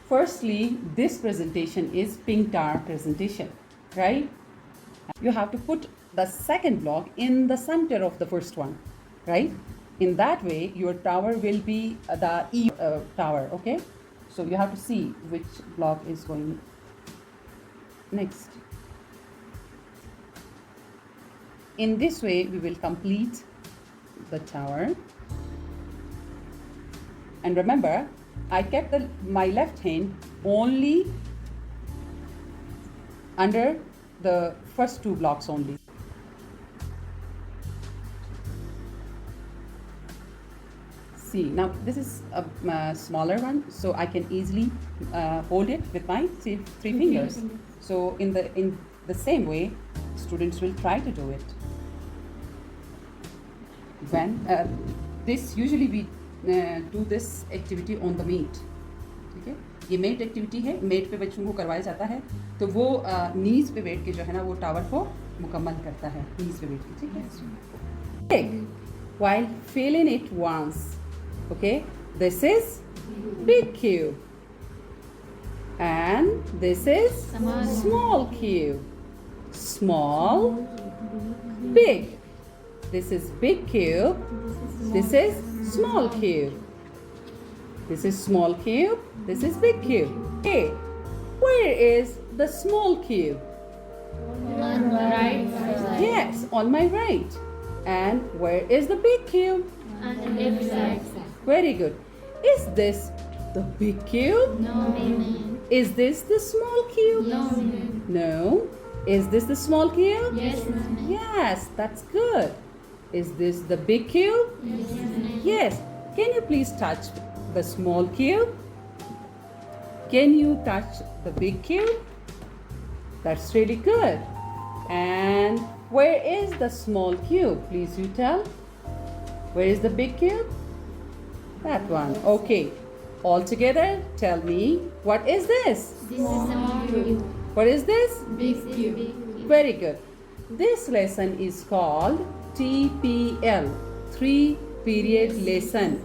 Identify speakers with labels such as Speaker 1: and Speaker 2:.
Speaker 1: Firstly, this presentation is pink tower presentation, right? You have to put the second block in the center of the first one, right? In that way, your tower will be the E tower, okay? So you have to see which block is going next. In this way, we will complete the tower. And remember, I kept my left hand only under the first two blocks only. See, now this is a smaller one, so I can easily hold it with my three fingers. So in the same way, students will try to do it. When this usually we do this activity on the mat, ठीक है? ये met activity है, met पे बच्चों को करवाया जाता है, तो वो नीज पे बैठ के जो है ना वो टावर को मुकम्मल करता है, नीज पे बैठ के, ठीक है? Take while filling it once, okay? This is big cube, and this is small cube, small, big. This is big cube. This is small cube. This is small cube. This is big cube. Okay, where is the small cube?
Speaker 2: On the right side.
Speaker 1: Yes, on my right. And where is the big cube?
Speaker 2: On the left side.
Speaker 1: Very good. Is this the big cube?
Speaker 2: No, ma'am.
Speaker 1: Is this the small cube?
Speaker 2: No, ma'am.
Speaker 1: No. Is this the small cube?
Speaker 2: Yes, ma'am.
Speaker 1: Yes, that's good. Is this the big cube?
Speaker 2: Yes, ma'am.
Speaker 1: Yes. Can you please touch the small cube? Can you touch the big cube? That's really good. And where is the small cube? Please you tell. Where is the big cube? That one. Okay. All together, tell me, what is this?
Speaker 2: This is small cube.
Speaker 1: What is this?
Speaker 2: Big cube.
Speaker 1: Very good. This lesson is called TPL, 3 period lesson.